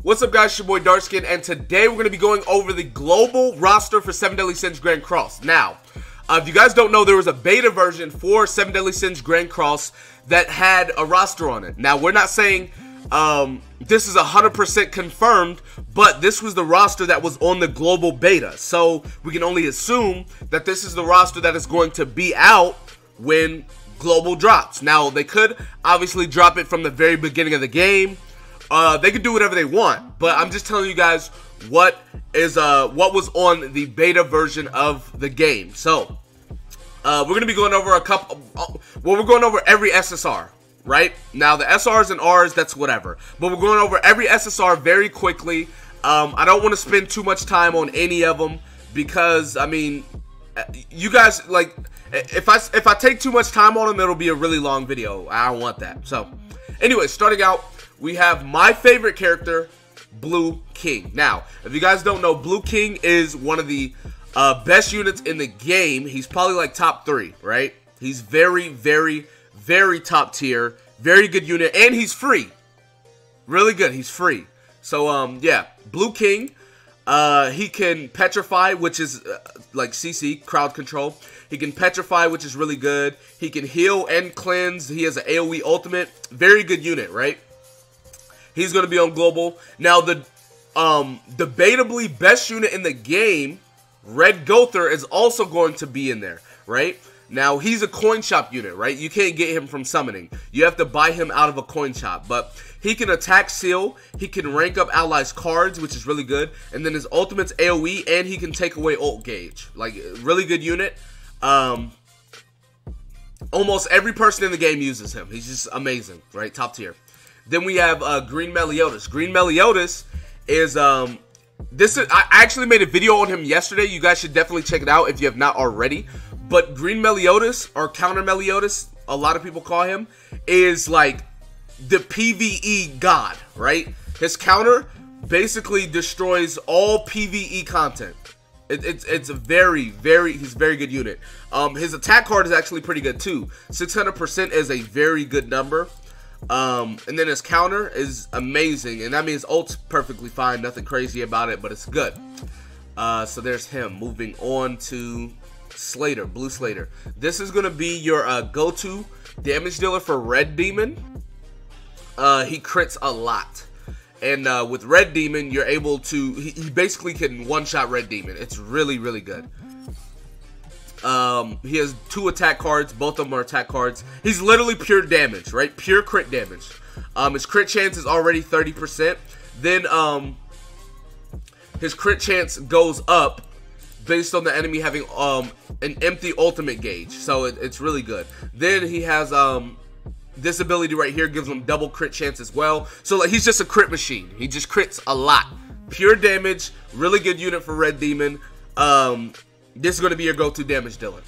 What's up, guys? It's your boy Darkskin, and today we're going to be going over the global roster for 7 Deadly Sins Grand Cross. Now, if you guys don't know, there was a beta version for 7 Deadly Sins Grand Cross that had a roster on it. Now, we're not saying this is 100% confirmed, but this was the roster that was on the global beta. So, we can only assume that this is the roster that is going to be out when global drops. Now, they could obviously drop it from the very beginning of the game. They could do whatever they want, but I'm just telling you guys what was on the beta version of the game. So, we're gonna be going over we're going over every SSR, right? Now, the SRs and Rs, that's whatever, but we're going over every SSR very quickly. I don't want to spend too much time on any of them because, I mean, you guys, like, if I take too much time on them, it'll be a really long video. I don't want that. So, anyway, starting out, we have my favorite character, Blue King. Now, if you guys don't know, Blue King is one of the best units in the game. He's probably like top 3, right? He's very, very, very top tier. Very good unit, and he's free. Really good, he's free. So, yeah, Blue King. He can petrify, which is like CC, crowd control. He can petrify, which is really good. He can heal and cleanse. He has an AoE ultimate. Very good unit, right? He's going to be on global. Now, the debatably best unit in the game, Red Gother, is also going to be in there, right? Now, he's a coin shop unit, right? You can't get him from summoning. You have to buy him out of a coin shop. But he can attack seal. He can rank up allies' cards, which is really good. And then his ultimate's AoE, and he can take away ult gauge. Like, really good unit. Almost every person in the game uses him. He's just amazing, right? Top tier. Then we have Greeny Meliodas. Greeny Meliodas is I actually made a video on him yesterday. You guys should definitely check it out if you have not already. But Greeny Meliodas, or Counter Meliodas, a lot of people call him, is like the PvE god, right? His counter basically destroys all PvE content. It's a very, he's a very good unit. His attack card is actually pretty good too. 600% is a very good number. And then his counter is amazing, and that means ult's perfectly fine, nothing crazy about it, but it's good. So there's him. Moving on to Slater, Blue Slater. This is gonna be your go-to damage dealer for Red Demon. He crits a lot, and with Red Demon, you're able to. He basically can one-shot Red Demon. It's really, really good. He has 2 attack cards. Both of them are attack cards. He's literally pure damage, right? Pure crit damage. His crit chance is already 30%. Then, his crit chance goes up based on the enemy having, an empty ultimate gauge. So, it's really good. Then, he has, this ability right here gives him double crit chance as well. So, like, he's just a crit machine. He just crits a lot. Pure damage. Really good unit for Red Demon. This is going to be your go-to damage dealer.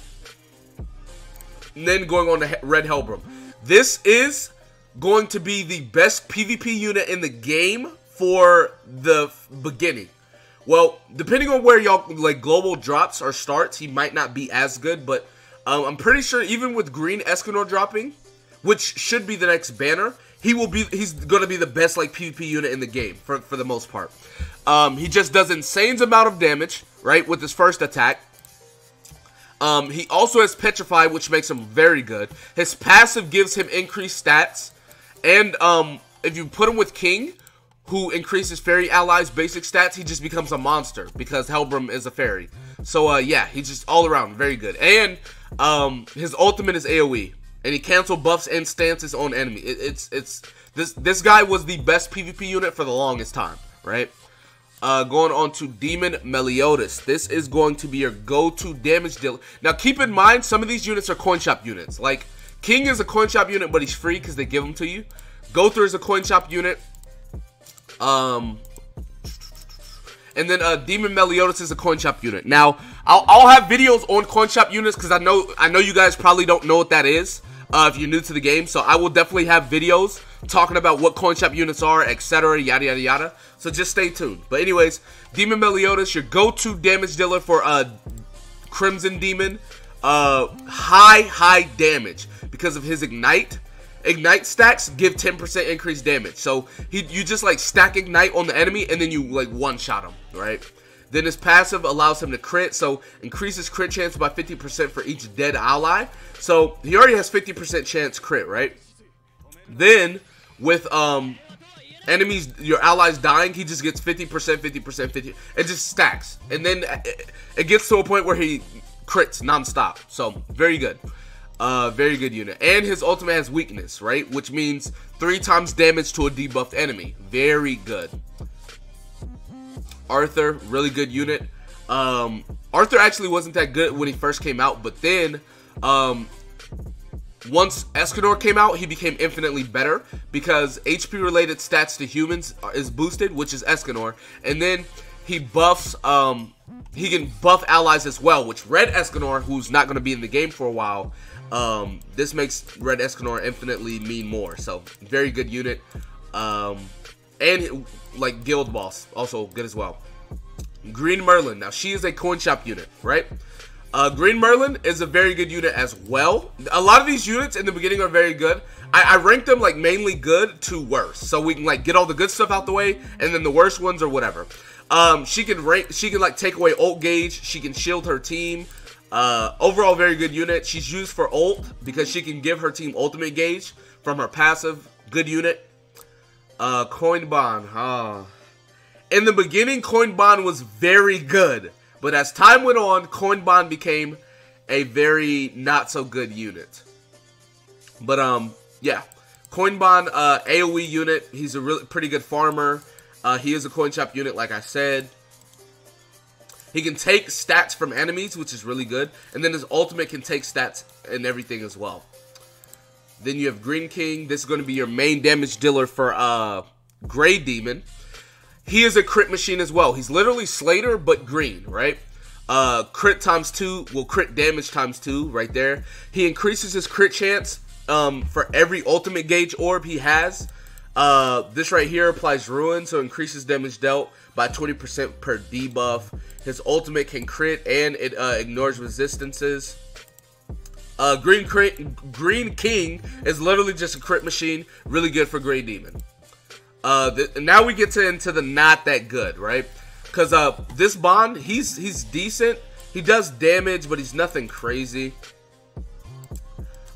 And then going on to Red Hellbrum. This is going to be the best PvP unit in the game for the beginning. Well, depending on where y'all, like, global drops or starts, he might not be as good. But I'm pretty sure even with Green Escanor dropping, which should be the next banner, he's going to be the best, like, PvP unit in the game for the most part. He just does insane amount of damage, right, with his first attack. He also has Petrify, which makes him very good. His passive gives him increased stats. And if you put him with King, who increases fairy allies' basic stats, he just becomes a monster because Hellbrum is a fairy. So, yeah, he's just all around very good. And his ultimate is AoE. And he cancel buffs and stances on enemy. This guy was the best PvP unit for the longest time, right? Going on to Demon Meliodas. This is going to be your go-to damage dealer. Now, keep in mind, some of these units are coin shop units. Like, King is a coin shop unit, but he's free because they give them to you. Gother is a coin shop unit. And then Demon Meliodas is a coin shop unit. Now, I'll have videos on coin shop units because I know you guys probably don't know what that is if you're new to the game. So I will definitely have videos talking about what coin shop units are, etc., yada yada yada. So just stay tuned. But anyways, Demon Meliodas, your go-to damage dealer for Crimson Demon. High damage because of his ignite Ignite stacks give 10% increased damage. So you just like stack Ignite on the enemy and then you like one-shot him, right? Then his passive allows him to crit, so increases crit chance by 50% for each dead ally. So he already has 50% chance crit, right? Then with enemies, your allies dying, he just gets 50%, 50%, 50. It just stacks, and then it gets to a point where he crits nonstop. So very good, very good unit. And his ultimate has weakness, right? Which means 3 times damage to a debuffed enemy. Very good. Arthur, really good unit. Arthur actually wasn't that good when he first came out, but then once Escanor came out, he became infinitely better because HP related stats to humans is boosted, which is Escanor, and then he buffs he can buff allies as well, which Red Escanor, who's not going to be in the game for a while, this makes Red Escanor infinitely mean more. So very good unit. And like Guild Boss, also good as well. Green Merlin. Now she is a coin shop unit, right? Green Merlin is a very good unit as well. A lot of these units in the beginning are very good. I ranked them like mainly good to worse, so we can like get all the good stuff out the way, and then the worst ones or whatever. She can like take away ult gauge. She can shield her team. Overall, very good unit. She's used for ult because she can give her team ultimate gauge from her passive. Good unit. Coin Bond. In the beginning, Coin Bond was very good, but as time went on, Coin Bond became a very not so good unit. But yeah, Coin Bond, AoE unit. He's a really pretty good farmer. He is a coin shop unit, like I said. He can take stats from enemies, which is really good, and then his ultimate can take stats and everything as well. Then you have Green King. This is going to be your main damage dealer for Grey Demon. He is a crit machine as well. He's literally Slater, but green, right? Crit times 2, well, crit damage times 2 right there. He increases his crit chance for every ultimate gauge orb he has. This right here applies Ruin, so increases damage dealt by 20% per debuff. His ultimate can crit, and it ignores resistances. Green King is literally just a crit machine. Really good for Grey Demon. Now we get into the not that good, right? Because this Bond, he's decent. He does damage, but he's nothing crazy.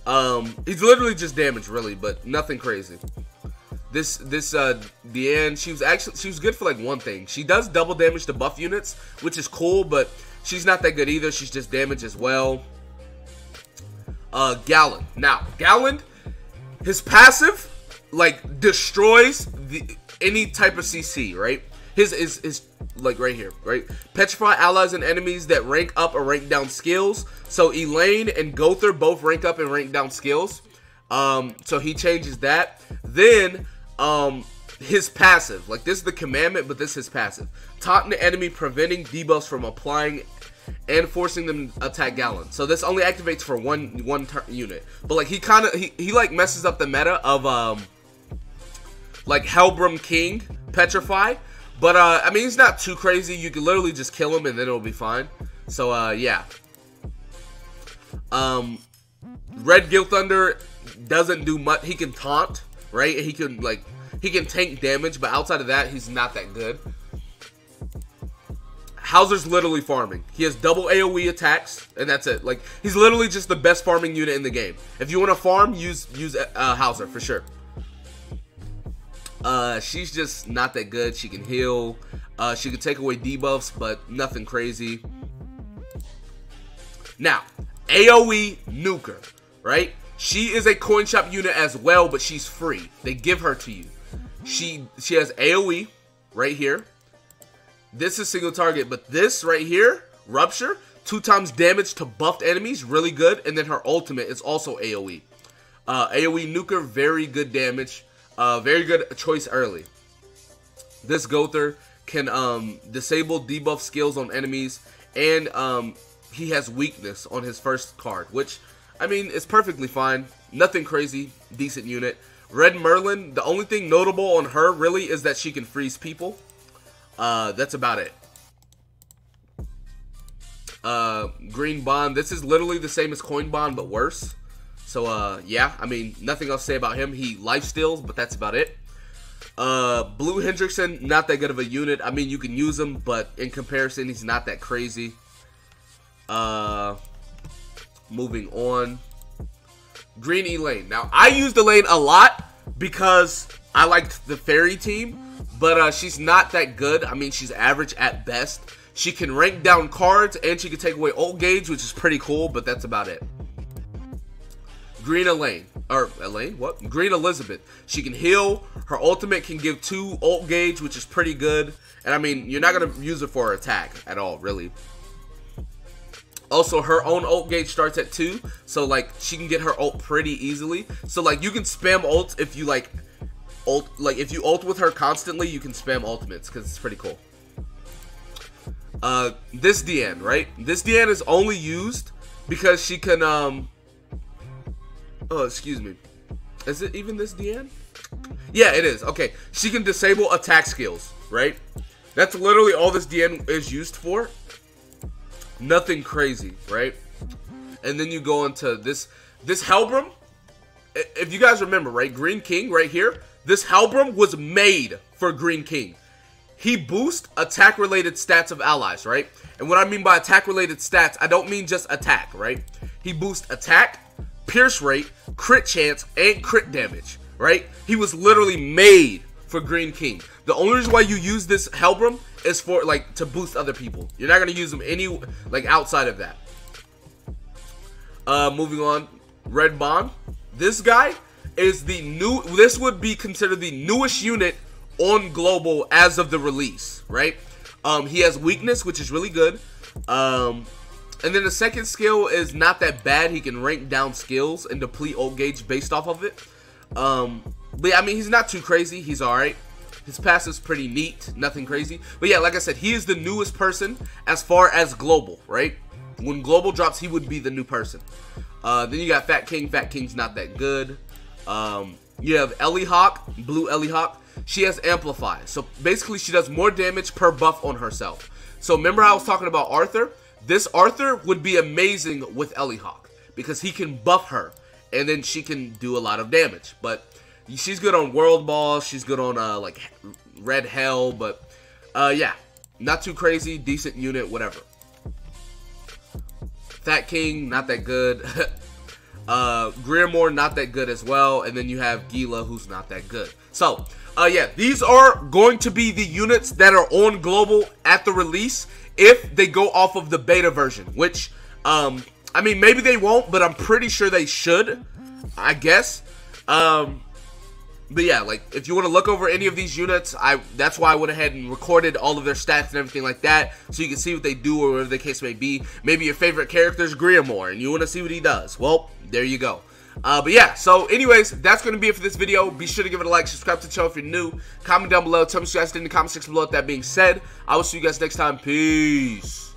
He's literally just damage, really, but nothing crazy. Deanne, she was good for like one thing. She does double damage to buff units, which is cool, but she's not that good either. She's just damage as well. Gowland. Now, Gowland, his passive like destroys any type of CC, right? His is like right here, right? Petrify allies and enemies that rank up or rank down skills. So Elaine and Gowther both rank up and rank down skills. So he changes that. Then his passive, like this is the commandment, but this is his passive. Taunt the enemy, preventing debuffs from applying and forcing them to attack Gowland. So this only activates for one unit. But like he like messes up the meta of like Helbram King Petrify. But I mean, he's not too crazy. You can literally just kill him and then it'll be fine. So yeah. Red Guild Thunder doesn't do much. He can taunt, right? He can tank damage, but outside of that, he's not that good. Hauser's literally farming. He has double AoE attacks, and that's it. Like, he's literally just the best farming unit in the game. If you want to farm, use Hauser for sure. She's just not that good. She can heal. She can take away debuffs, but nothing crazy. Now, AoE Nuker, right? She is a coin shop unit as well, but she's free. They give her to you. She has AoE right here. This is single target, but this right here, Rupture, 2 times damage to buffed enemies, really good. And then her ultimate is also AoE. AoE Nuker, very good damage. Very good choice early. This Gowther can disable debuff skills on enemies, and he has weakness on his first card, which, I mean, it's perfectly fine. Nothing crazy, decent unit. Red Merlin, the only thing notable on her really is that she can freeze people. That's about it. Green Bond, this is literally the same as Coin Bond, but worse. So, yeah, I mean, nothing else to say about him. He lifesteals, but that's about it. Blue Hendrickson, not that good of a unit. I mean, you can use him, but in comparison, he's not that crazy. Moving on. Greeny Lane. Now, I use the lane a lot because I liked the fairy team, but she's not that good. I mean, she's average at best. She can rank down cards, and she can take away ult gauge, which is pretty cool, but that's about it. Green Lane. Or, Elaine? What? Green Elizabeth. She can heal. Her ultimate can give 2 ult gauge, which is pretty good. And, I mean, you're not going to use it for her attack at all, really. Also, her own ult gauge starts at 2. So, like, she can get her ult pretty easily. So, like, you can spam ults if you, like, ult. Like, if you ult with her constantly, you can spam ultimates, because it's pretty cool. This Deanne, right? This Deanne is only used because she can, oh, excuse me. Is it even this Deanne? Yeah, it is. Okay. She can disable attack skills, right? That's literally all this Deanne is used for. Nothing crazy, right? And then you go into this Helbram. If you guys remember, right? Green King right here. This Helbram was made for Green King. He boosts attack-related stats of allies, right? And what I mean by attack-related stats, I don't mean just attack, right? He boosts attack, pierce rate, crit chance, and crit damage, right? He was literally made for Green King. The only reason why you use this Helbram is for, like, to boost other people. You're not going to use them like, outside of that. Moving on. Red Bond. This guy is this would be considered the newest unit on Global as of the release, right? He has weakness, which is really good. And then the second skill is not that bad. He can rank down skills and deplete ult gauge based off of it. But yeah, I mean, he's not too crazy. He's alright. His passive's pretty neat. Nothing crazy. But yeah, like I said, he is the newest person as far as Global, right? When Global drops, he would be the new person. Then you got Fat King. Fat King's not that good. You have Ellie Hawk, Blue Ellie Hawk. She has Amplify. So basically, she does more damage per buff on herself. So remember how I was talking about Arthur? This Arthur would be amazing with Ellie Hawk because he can buff her and then she can do a lot of damage. But she's good on World Ball. She's good on like Red Hell. But yeah, not too crazy. Decent unit, whatever. Fat King, not that good. Grimoire, not that good as well. And then you have Gila, who's not that good. So, yeah, these are going to be the units that are on Global at the release if they go off of the beta version. Which, I mean, maybe they won't, but I'm pretty sure they should, I guess. But yeah, like, if you want to look over any of these units, that's why I went ahead and recorded all of their stats and everything like that, so you can see what they do or whatever the case may be. Maybe your favorite character is Grimoire, and you want to see what he does. Well, there you go. But yeah, so anyways, that's going to be it for this video. Be sure to give it a like, subscribe to the channel if you're new, comment down below, tell me what you guys did in the comment section below. With that being said, I will see you guys next time. Peace.